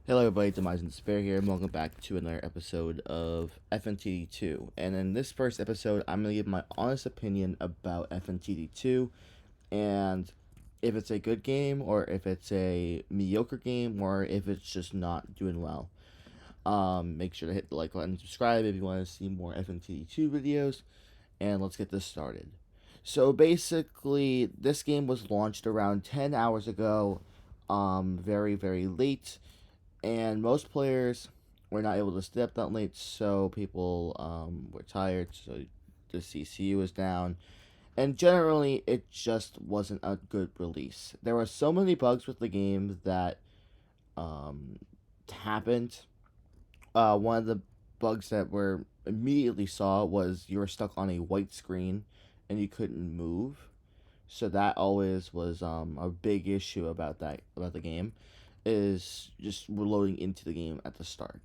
Hello everybody, Demise and Despair here, and welcome back to another episode of FNTD 2. And in this first episode, I'm going to give my honest opinion about FNTD 2, and if it's a good game, or if it's a mediocre game, or if it's just not doing well. Make sure to hit the like button and subscribe if you want to see more FNTD 2 videos, and let's get this started. So basically, this game was launched around 10 hours ago, very, very late, and most players were not able to stay up that late, so people were tired, so the CCU was down, and generally it just wasn't a good release. There were so many bugs with the game that um, happened. One of the bugs that were immediately saw was you were stuck on a white screen and you couldn't move. So that always was a big issue about the game, is just reloading into the game at the start.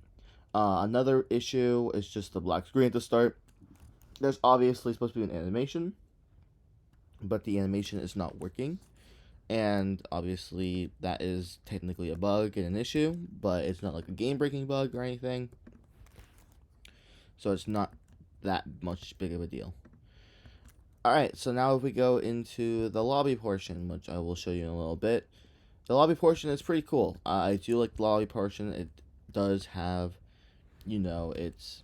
Another issue is just the black screen at the start. There's obviously supposed to be an animation, but the animation is not working. And obviously, that is technically a bug and an issue, but it's not like a game breaking bug or anything. So it's not that much big of a deal. Alright, so now if we go into the lobby portion, which I will show you in a little bit. The lobby portion is pretty cool. I do like the lobby portion. It does have, its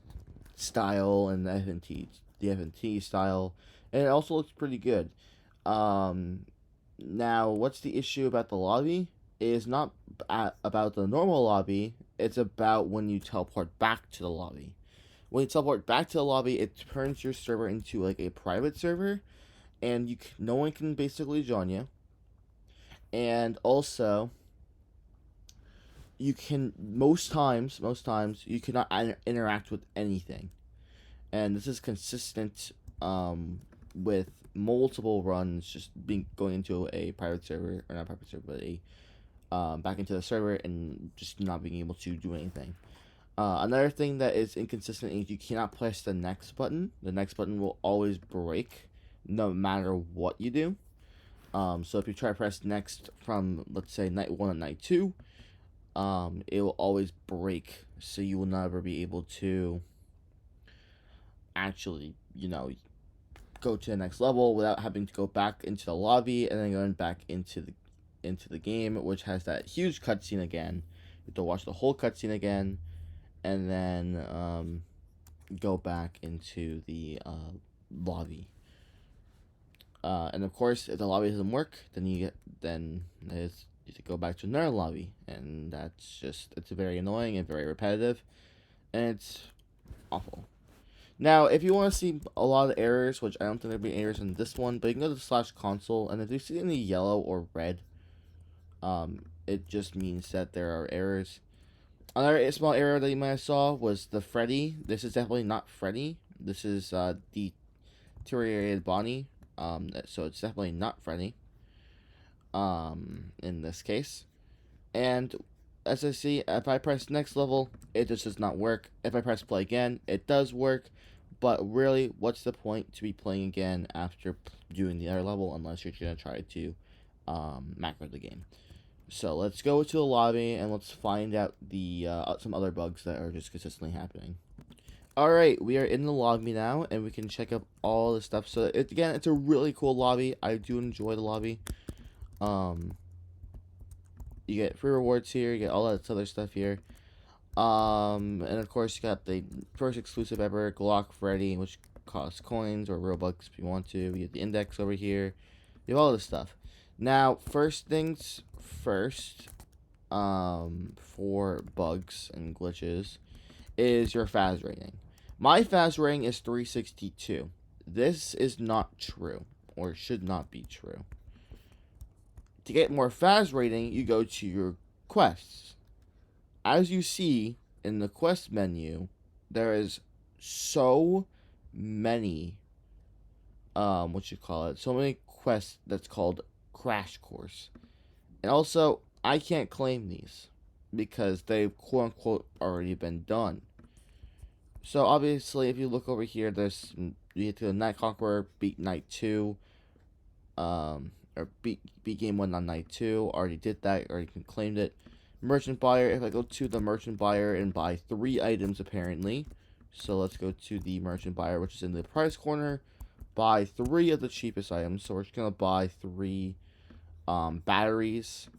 style and the FNT style, and it also looks pretty good. Now, what's the issue about the lobby? It is not about the normal lobby. It's about when you teleport back to the lobby. When you teleport back to the lobby, it turns your server into like a private server, and no one can basically join you. And also, you can most times you cannot interact with anything, and this is consistent with multiple runs just being going into a private server, or not private server, but a back into the server and just not being able to do anything. Another thing that is inconsistent is you cannot press the next button. The next button will always break, no matter what you do. So if you try to press next from, let's say, night 1 and night 2, it will always break, so you will never be able to actually, go to the next level without having to go back into the lobby and then going back into the game, which has that huge cutscene again. You have to watch the whole cutscene again, and then go back into the lobby. And of course, if the lobby doesn't work, then you have to go back to another lobby, and it's very annoying and very repetitive, and it's awful. Now, if you want to see a lot of errors, which I don't think there'll be errors in this one, but you can go to /console, and if you see any yellow or red, it just means that there are errors. Another small error that you might have saw was the Freddy. This is definitely not Freddy. This is deteriorated Bonnie. So it's definitely not Freddy. In this case, and as I see, if I press next level, it just does not work. If I press play again, it does work. But really, what's the point to be playing again after doing the other level, unless you're gonna try to macro the game? So let's go to the lobby and let's find out the some other bugs that are just consistently happening. Alright, we are in the lobby now, and we can check up all the stuff. So, again, it's a really cool lobby. I do enjoy the lobby. You get free rewards here, you get all that other stuff here. And of course, you got the first exclusive ever, Glock Freddy, which costs coins or Robux if you want to. You get the index over here. You have all this stuff. Now, first things first, for bugs and glitches, is your FAS rating. My FAS rating is 362. This is not true, or should not be true. To get more FAS rating, you go to your quests. As you see in the quest menu, there is so many, so many quests that's called Crash Course. And also, I can't claim these because they've quote unquote already been done. So obviously, if you look over here, you get to the Night Conqueror, beat Night 2, or beat Game 1 on Night 2. Already did that, already claimed it. Merchant buyer, if I go to the merchant buyer and buy 3 items apparently. So let's go to the merchant buyer, which is in the price corner. Buy 3 of the cheapest items. So we're just going to buy 3 batteries.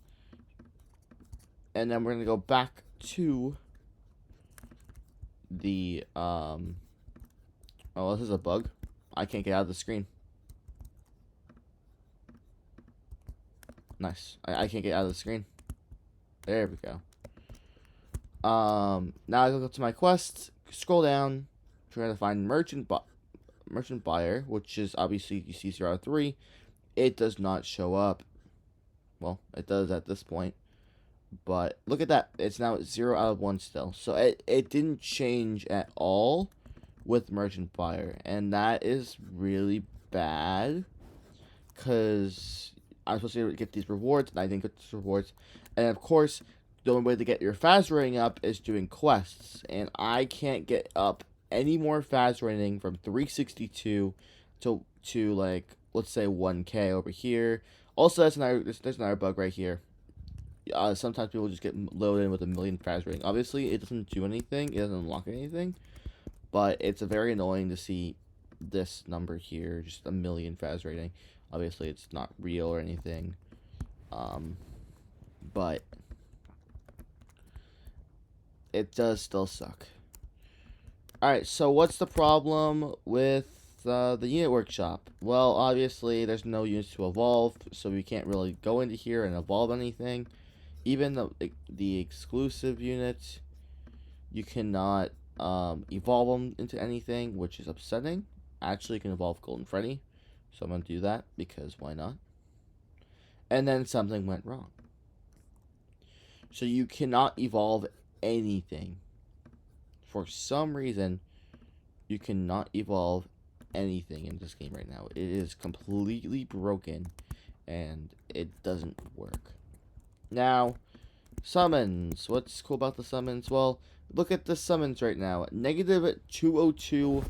And then we're going to go back to the, oh, this is a bug. I can't get out of the screen. Nice. I can't get out of the screen. There we go. Now I go to my quests, scroll down, try to find merchant buyer, which is obviously you see 0 out of 3. It does not show up. Well, it does at this point. But look at that. It's now 0 out of 1 still. So it didn't change at all with merchant buyer. And that is really bad. Because I'm supposed to get these rewards, and I didn't get these rewards. And of course, the only way to get your fast rating up is doing quests. And I can't get up any more fast rating from 362 to like, let's say 1K over here. Also, there's another bug right here. Sometimes people just get loaded in with 1,000,000 fast rating. Obviously, it doesn't do anything. It doesn't unlock anything. But it's very annoying to see this number here, just 1,000,000 fast rating. Obviously, it's not real or anything. But it does still suck. Alright, so what's the problem with the unit workshop? Well, obviously, there's no units to evolve, so we can't really go into here and evolve anything. Even the exclusive units, you cannot evolve them into anything, which is upsetting. Actually, you can evolve Golden Freddy, so I'm going to do that, because why not? And then something went wrong. So you cannot evolve anything. For some reason, you cannot evolve anything in this game right now. It is completely broken, and it doesn't work. Now, summons. What's cool about the summons? Well, look at the summons right now. Negative 202 ...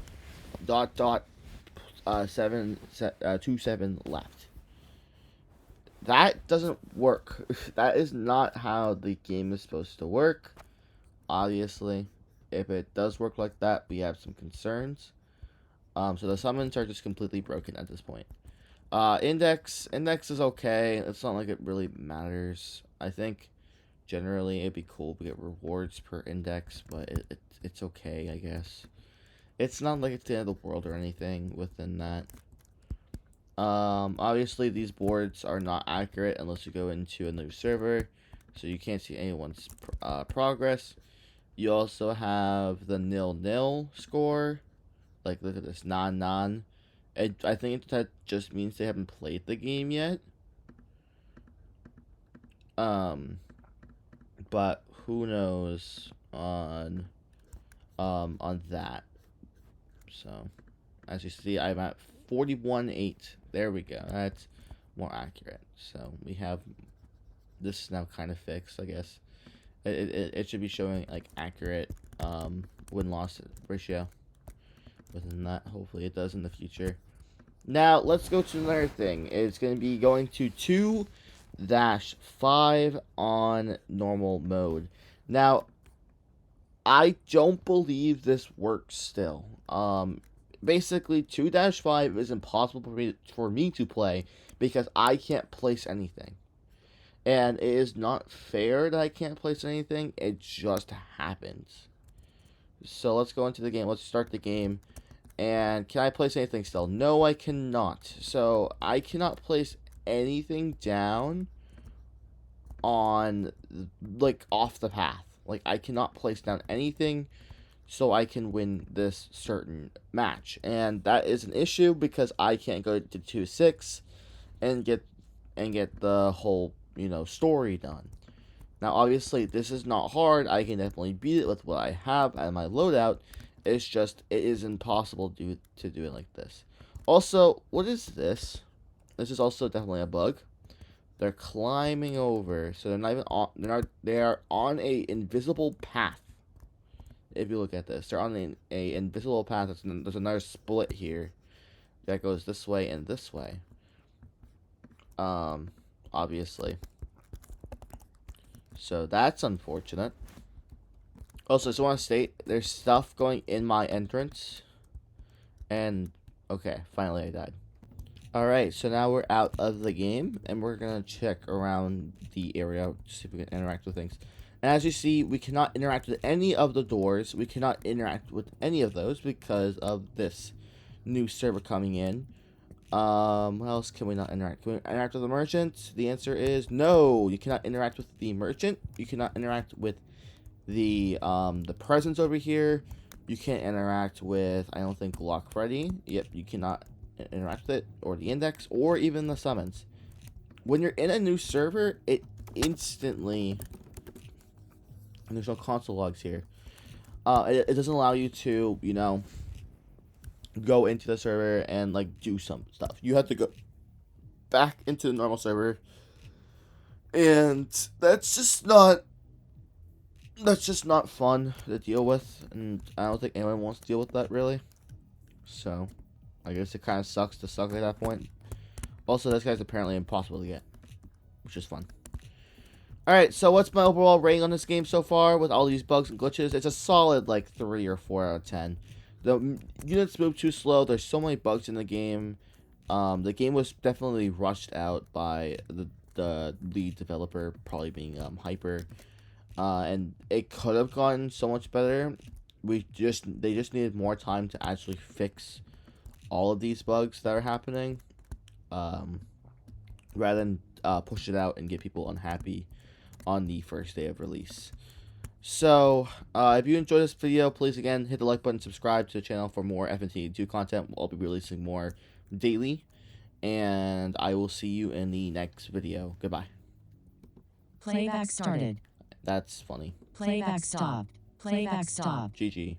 27 left. That doesn't work. That is not how the game is supposed to work. Obviously, if it does work like that, we have some concerns. So the summons are just completely broken at this point. Index is okay. It's not like it really matters. I think generally it'd be cool to get rewards per index, but it's okay, I guess. It's not like it's the end of the world or anything within that. Obviously these boards are not accurate unless you go into a new server, so you can't see anyone's progress. You also have the 0-0 score. Like, look at this, non. I think that just means they haven't played the game yet. But who knows on that. So, as you see, I'm at 41.8. There we go. That's more accurate. So we have this now kind of fixed, I guess. It should be showing like accurate win-loss ratio within that. Hopefully it does in the future. Now let's go to another thing. It's going to be going to 2-5 on normal mode. Now I don't believe this works still. Basically 2-5 is impossible for me to play because I can't place anything. And it is not fair that I can't place anything. It just happens. So let's go into the game. Let's start the game. And can I place anything still? No, I cannot. So I cannot place anything down on, like, off the path. Like, I cannot place down anything so I can win this certain match. And that is an issue because I can't go to 2-6 and get the whole, story done. Now, obviously, this is not hard. I can definitely beat it with what I have and my loadout. It's just, it is impossible to do it like this. Also, what is this? This is also definitely a bug. They're climbing over, so they're not even on. They are on a invisible path. If you look at this, they're on a invisible path. There's another split here that goes this way and this way. Obviously. So that's unfortunate. Also, I just want to state there's stuff going in my entrance. And okay, finally I died. Alright, so now we're out of the game, and we're gonna check around the area to see if we can interact with things. And as you see, we cannot interact with any of the doors. We cannot interact with any of those because of this new server coming in. What else can we not interact? Can we interact with the merchant? The answer is no. You cannot interact with the merchant. You cannot interact with the presence over here. You can't interact with, I don't think, Lock Freddy. Yep, you cannot interact with it, or the index, or even the summons. When you're in a new server, it instantly, and there's no console logs here, it doesn't allow you to, you know, go into the server and, like, do some stuff. You have to go back into the normal server, and that's just not fun to deal with, and I don't think anyone wants to deal with that, really. So, I guess it kind of sucks to suck at that point. Also, this guy's apparently impossible to get, which is fun. Alright, so what's my overall rating on this game so far with all these bugs and glitches? It's a solid, like, 3 or 4 out of 10. The units move too slow. There's so many bugs in the game. The game was definitely rushed out by the lead developer, probably being Hyper. And it could have gotten so much better. They just needed more time to actually fix all of these bugs that are happening, rather than push it out and get people unhappy on the first day of release. So, if you enjoyed this video, please again hit the like button, subscribe to the channel for more FNTD2 content. I'll be releasing more daily, and I will see you in the next video. Goodbye. Playback started. That's funny. Playback stopped. Playback stopped. GG.